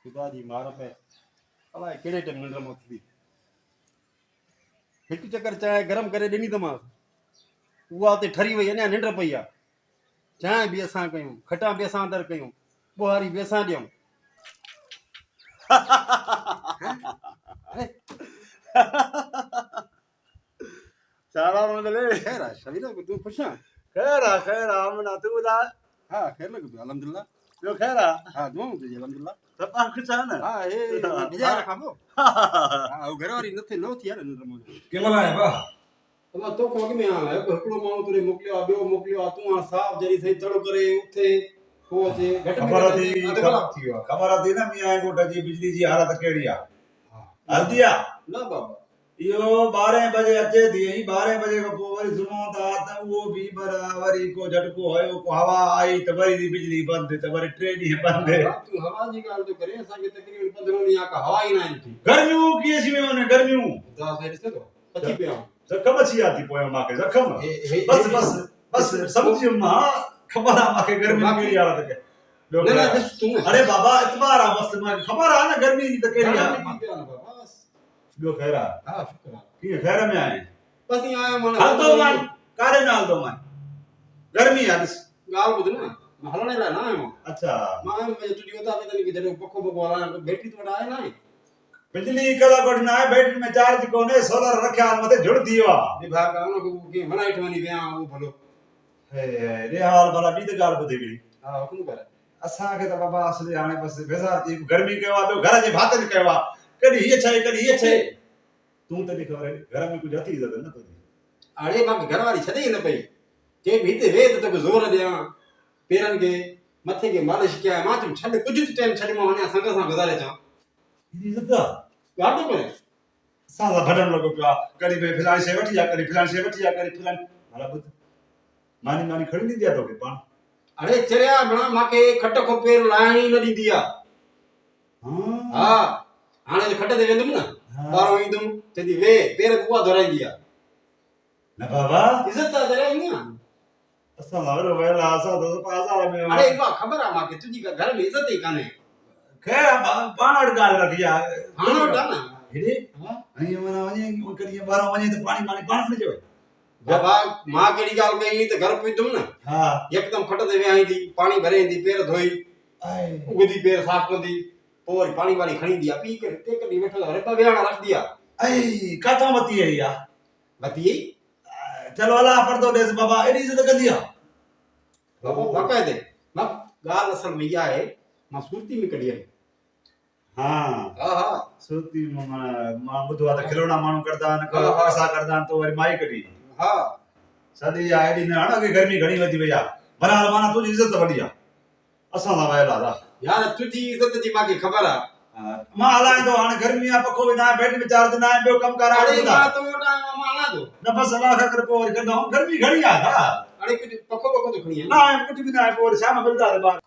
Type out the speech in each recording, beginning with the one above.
खुदा जी मार पे अलाए कहिड़े टाइम निंड में उथी हिकु चकर चांहि गरम करे ॾिनी त मां उहा उते ठरी वई अञा निंड पई आहे चांहि बि असां कयूं खटां बि असां दर कयूं ॿुहारी बि असां ॾियूं सारा मतलब ख़ैर आहे शबीला तूं ख़ुशि आहे खैर आमना तू दा हा ख़ैर लॻो पियो अलहमदिल्ला जो खैर हा दुआऊं तुंहिंजी अलहमदिल्ला सब पाण कुछ है ना हा हे भिजाए रखां पोइ हा घर वारी न थी आहे न निंड में केमल आया बा अलाह तोखां अॻु में आयो हिकिड़ो माण्हू तुरे मोकिलियो आहे ॿियो मोकिलियो आहे तूं साफ़ जॾहिं सही तड़ो करे उथे पोइ अचे घटि में खबर घटि थी अधु कलाक थी वियो आहे खबर थी न मियां गोट जी बिजली जी हालत केड़ी आ हा हल्दी आ न बाबा इहो 12 बजे अचे थी 12 बजे खां पोइ वरी सुम्हूं था त उहो बि वरी को झटको हुयो को हवा आई त वरी थी बिजली बंद त वरी 3 ॾींहं बंद तूं हवा जी ॻाल्हि थो करे असांखे तकरीबन 15 ॾींहं का हवा ई न आहे थी गर्मियूं कीअं थी वियूं आहिनि गर्मियूं ख़ुदा से ॾिसे थो पची पिया जखम अची विया थी पोयां मूंखे जखम हे बस सम्झी मां ख़बर आहे मूंखे गर्मी कहिड़ी हालत के ॿियो न न कहिड़ा? ॾिस तूं अरे बाबा इतबार आहे बस मूंखे ख़बर आहे न गर्मी जी त कहिड़ी आहे पिया न बाबा बस ॿियो ख़ैर आहे हा शुक्र आहे कीअं ख़ैर में आहे बस ईअं आयो माना हलंदो मां कारे में हलंदो मां गर्मी आहे ॾिस ॻाल्हि ॿुध न मां हलण लाइ न आयो अच्छा मां तुंहिंजी उता पे तनी जॾहिं पखो पखो हलाइण बैटरी तो वटि आहे न बिजली कला वटि न आहे बैटरी में चार्ज कोन्हे सोलर रखिया मथे जुड़ थी वियो आहे विभाग आहे उनखे कीअं मनाई वञी विया उहो भलो रे हाल भला ॿी त ॻाल्हि ॿुधी हिकिड़ी हा हुकुम कर असांखे त बाबा असली हाणे बसि बेज़ार थी गर्मी कयो आहे ॿियो घर जे भातियुनि कयो आहे कॾहिं हीअ शइ कॾहिं हीअ शइ तूं त ख़बर आहे घर में कुझु अथई इज़त न तुंहिंजी हाणे मूंखे घर वारी छॾे ई न पई चए बि हिते वेह त तोखे ज़ोर ॾियां पेरनि खे मथे खे मालिश कयां मां चयुमि छॾ कुझु त टाइम छॾ मां वञा संग सां गुज़ारे अचां हेॾी इज़त आहे ॻाल्हि थो करे असां सां भॼण लॻो पियो आहे कॾहिं भई फिलाणी शइ वठी आहे कॾहिं फिलाणी शइ वठी आहे कॾहिं फिलाणी भला ॿुध मानी खणी ॾींदी आहे तोखे पाण अरे चरिया भणा मूंखे खट खो पेर लाहिण ई न ॾींदी आहे हा हाणे खट ते वेंदुमि न ॿाहिरों ईंदुमि चवंदी वेह पेर उहा धोराईंदी आहे न बाबा इज़त आहे जरा ईंदी आहे असां वारो वेला असां त बाज़ार में अरे इहा ख़बर आहे मूंखे तुंहिंजी घर में इज़त ई कान्हे खैर पाण वटि ॻाल्हि रखी आहे हाणे वटि आहे न हेॾे ऐं माना वञे कॾहिं ॿाहिरां वञे त पाणी पाण खणी अचे बाबा मां कहिड़ी ॻाल्हि कई त घर पहुतुमि न हा यकदम खट ते विहाईंदी पाणी भरे ईंदी पेर धोई उगदी पेर साफ़ कंदी पोइ वरी पाणी वाणी खणी ईंदी आहे पी करे टे कॾहिं वेठल रॿ विहाण रखंदी आहे काथां वती आई आहे बती चलो अला पर्दो ॾेस बाबा एॾी इज़त कंदी आहे बाबा बाक़ाइदे मां ॻाल्हि असल में इहा आहे मां सूरती में कढी आई हा हा हा सुरती मां ॿुधो आहे त खिलौना माण्हू करदा आहिनि हा, हा। पैसा करदा आहिनि त वरी माई कढी हा सदी आहे एॾी न हाणे की गर्मी घणी वधी वई आहे बरहाल माना तुंहिंजी इज़त वॾी आहे असां सां वयल आहे यार तुंहिंजी इज़त जी मूंखे ख़बर आहे मां हलायां थो हाणे गर्मी आहे पखो बि न आहे बैटरी में चार्ज न आहे ॿियो कमु कर अरे मां तो वटि आयो मां हलां थो न बसि अलाह खां करे पोइ वरी कंदा गर्मी घणी आहे अरे कुझु पखो पखो थो खणी न आहे कुझु बि न आहे पोइ वरी शाम मिलंदा ॿार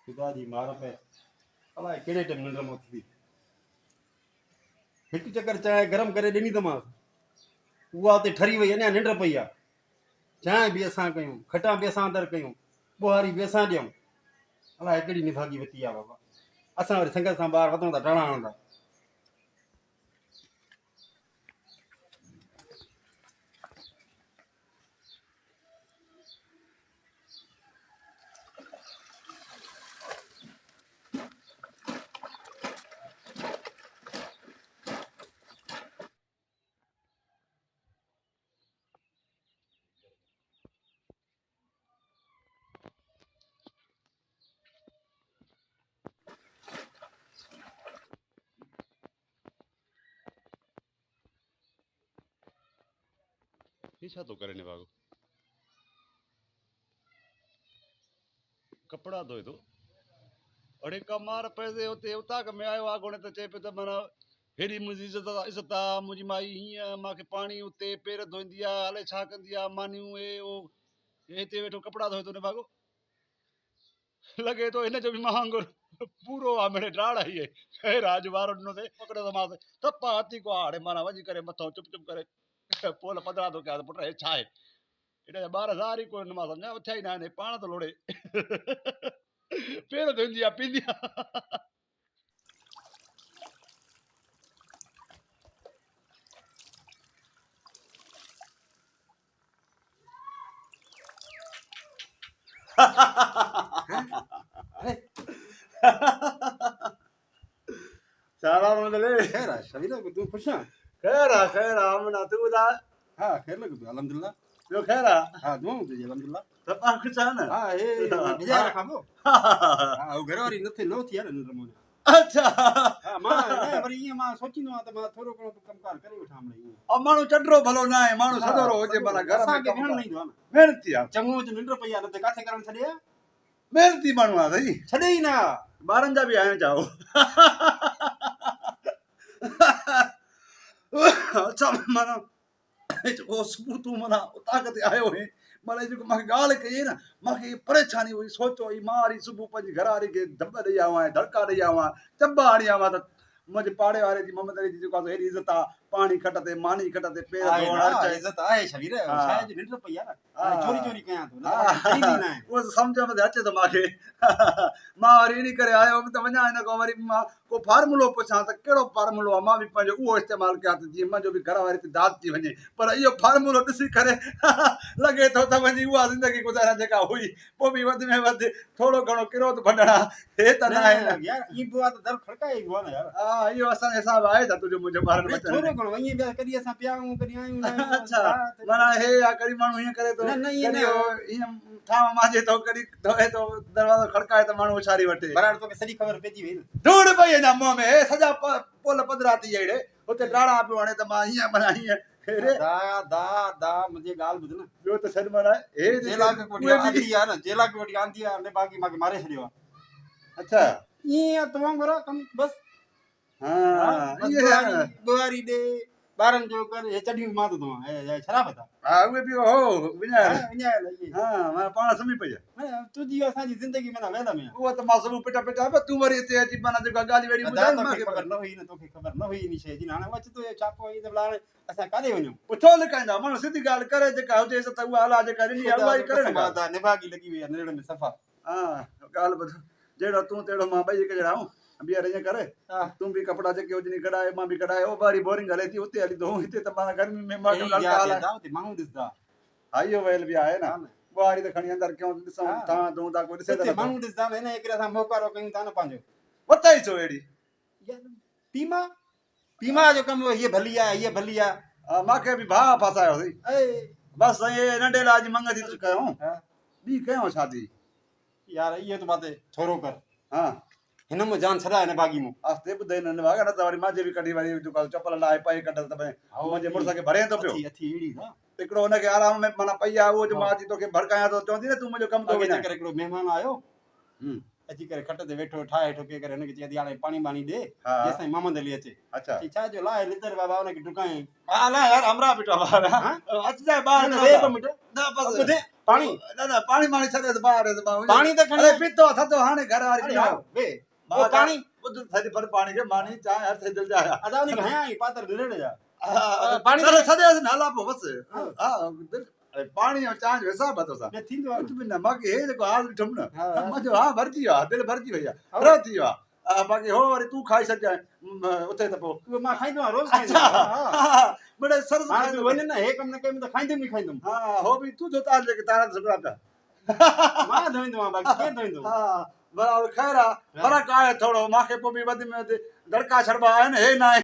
खुदा जी मार पे अलाए कहिड़े टाइम निंड में उथी हिकु चकर चांहि गरम करे ॾिनी त मां उहा उते ठरी वई अञा निंड पई आहे चांहि बि असां कयूं खटां बि असां दर कयूं ॿुहारी बि असां ॾियूं अलाए कहिड़ी निभागी वती आहे बाबा असां वरी संगत सां ॿाहिरि वधूं था टाणा हणंदा ये छा तो करे ने बागो कपड़ा धोए तो अड़े कमार पैसे होते उता के में आयो आगोने तो चे पे तो मना हेडी मुजी इज्जत आ मुजी माई हिया माके पानी उते पेर धोईंदी आ हले छा कंदी आ मानियूं ए ओ हिते वेठो कपड़ा धोए तो ने बागो लगे तो इन जो भी महांगुर पूरो आ मेरे डाड़ आई है खैर आज वारो नो थे पकड़ो तो मां थप्पा हाथी को हाड़े मारा वजी करे मथो चुप चुप करे पोल 15 तो क्या पुट हे छा है एडा 12000 ही कोई न मां समझा उठा ही ना ने पाण तो लोड़े पेर धोंदिया पींदिया अरे सारा मतलब खैर आहे शबीर तूं ख़ुशि आहे? खैर मना तू दा हा खैर लॻो पियो अल्हम्दुलिल्लाह। जो खैर हा दुआऊं तुंहिंजी अल्हम्दुलिल्लाह। त पाण कुछ है ना हा हे भिजाए रखां पोइ हा उहो घर वारी नो थी आहे न निंड मोने अच्छा हा मां न वरी ईअं मां सोचींदो आहियां त मां थोरो घणो कमकार करे वठां मिड़ई अब माण्हू चंडरो भलो ना आहे माण्हू सदोरो हुजे भला घर में असांखे कमु भेण न करे। ईंदो आहे न मेहनती आहे चङो जो निंड पई आहे न त किथे करणु छॾे आहे? मेहनती माण्हू आहे साईं छॾे ई न ॿारनि जा बि आहिनि चाहो अच्छा माना ओ सुबुह तूं माना उतां ते आयो है माना जेको मूंखे ॻाल्हि कई न मूंखे परेशानी हुई सोचो ई मां वरी सुबुह पंहिंजी घरवारी खे धब ॾेई आवां धड़का ॾेई आवां चंबा हणी आवां त मुंहिंजे पाड़े वारे जी मोहम्मद अली जी जेको आहे हेॾी इज़त आहे पाणी खट ते मानी खट ते पेर आहे धोअण न, हर शइ इज़त आहे शबीर हा। छाहे जी निंड पई आहे न हा। हाणे चोरी चोरी कयां थो न त छॾींदी न आहे। उहो सम्झ में अचे थो मूंखे मां वरी इन करे आयो हुअमि त वञा हिन खां वरी मां को फार्मूलो पुछां त कहिड़ो फार्मूलो आहे मां बि पंहिंजो उहो इस्तेमालु कयां त जीअं मुंहिंजो बि घर वारी ते दाद थी वञे पर इहो फार्मूलो ॾिसी करे लॻे थो त मुंहिंजी उहा ज़िंदगी गुज़ारण जेका हुई पोइ बि वधि में वधि थोरो घणो किरोत भंडणा हे त न आहे न यार ई बि आहे त दर खड़काए ईंदो आहे न यार हा इहो असांजो हिसाब आहे छा तुंहिंजो मुंहिंजो ॿारनि भई बचनि थोरो घणो ईअं कॾहिं असां पिया आहियूं कॾहिं आहियूं न आहियूं, अच्छा हा, त- माना हे या कॾहिं माण्हू हीअं करे थो न, न, ईअं कॾहिं न। हो हीअं ठाव मांजे थो कॾहिं धोए थो दरवाज़ो खड़काए त माण्हू उछारी वठे बराड़ तोखे सॼी ख़बर पइजी वई न धूड़ पई अञा मुंहं में हे सॼा पोल पधरा थी अहिड़े हुते डाढ़ा पियो हाणे त मां हीअं माना हीअं हेड़े दा दा दा मुंहिंजी ॻाल्हि ॿुध न ॿियो त छॾ माना हे जेला खे उहे वठी बि- आंदी आहे न जेला खे वठी आंदी आहे ने बाक़ी मूंखे मारे छॾियो आहे अच्छा ईअं तमामु घणो कमु बसि हा बसि इहे आहे। ॿुहारी ॾे ॿारनि जो कर हे चढ़ी मां थो धोआं हे शराबत आहे हा उहे बि हो विञायल विञायल इहे हा मां पाण सुम्ही पई आहे माना तुंहिंजी असांजी ज़िंदगी माना वेल में आहे उहो त मां सुबुह पिटा पिटा पर तूं वरी हिते अची माना जेका ॻाल्हि वेड़ी अदा ॿुधाई तोखे मूंखे ख़बर न हुई न तोखे ख़बर न हुई इन शइ जी हाणे अच तो छापो ई त भला हाणे असां काॾे वञूं पुछो लिकाईंदा माण्हू सिधी ॻाल्हि करे जेका हुजे त उहा हला जेका ॾिनी आहे उहा ई करे न ॻाल्हि। निभागी लॻी वई आहे निड़ में सफ़ा हा ॻाल्हि ॿुध जहिड़ो तूं तहिड़ो मां ॿई हिकु जहिड़ा आहियूं ॿीहर ईअं करे हा। तूं बि कपिड़ा जेके हुजनि कढाए मां बि कढाए हो ॿारी बोरिंग हले थी उते हली धोऊं हिते त माना गर्मी में मां यही ॻाल्हि यादि हाल आहे, आहे दाव ते माण्हू ॾिसंदा हा इहो वयल बि आहे हा न न। ॿुहारी त खणी अंदरि कयूं ॾिसूं हा। था धोऊं था कोई ॾिसे उते त माण्हू ॾिसंदा न हिन करे असां मोकारो कयूं था न पंहिंजो वता ई छो अहिड़ी यार, पीमा पीमा जो कमु हीअ भली आहे हीअ भली आहे हा मूंखे बि भाउ फसायोसीं ऐ बसि इहे नंढे लाल जी मंग थी कयूं हा। ॿी कयूं शादी यार इहो त बाते थोरो कर हा हिन में जान छॾाए हिन बागी मूं आस्ते ॿुधे न भागा न त वरी मांजे बि कढी वरी जेको चपल लाहे पई कढ त भई मुंहिंजे मुड़ुस खे भरे थो पियो अथी अथी अहिड़ी न हिकिड़ो हुनखे आराम में माना पई आहे उहो जो मां अची तोखे भड़कायां थो चवंदी न तूं मुंहिंजो कमु थो अॻे विञाए चकर हिकिड़ो महिमान आयो हम्म, अची करे खट ते वेठो ठाहे ठोके करे हुनखे चई हाणे पाणी वाणी ॾे हा जेसिताईं मोहम्मद अली अचे अच्छा चई छा जो लाहे लितर बाबा हुनखे डुकायईं हा न यार हमरा बीठो ॿार हा? अच जाए ॿार न, न वे ॿ मिंट न बस ॿुधे पाणी न न पाणी माणी छॾे त ॿार पाणी त खणी अरे पीतो थधो हाणे घर वारी अरे पीओ आओ, वे वो पाणी ॿुध थधि पर पाणी खे मानी चांहि हर थधि जा अदा उनखे हयां ई पातर निरड़ जा पाणी पाणी त छॾे न हला पोइ बसि हा। हा अरे पाणी ऐं चांहि जो हिसाब अथव सां न थींदो आहे कुझु बि न बाक़ी हे जेको हाल ॾिठुमि न हा, हा। मुंहिंजो हा भरिजी वियो आहे दिलि भरिजी वई आहे हा। रह थी वियो आहे बाक़ी हो वरी तूं खाई छॾिजांइ उते त पोइ उहो मां खाईंदो आहियां रोज़ खाईंदो अच्छा आहियां हा मिड़े सरस हाणे तूं खाईंदो वञे न हे कमु न कयुमि त खाईंदुमि ई खाईंदुमि हा हो बि तूं जो तार जेके तारा सुठा पिया मां धोईंदो आहियां बाक़ी केरु धोईंदो हा बराबरि ख़ैर आहे फर्क़ु आहे थोरो मूंखे पोइ बि वधि में वधि दड़का छॾिबा आहिनि हे न आहे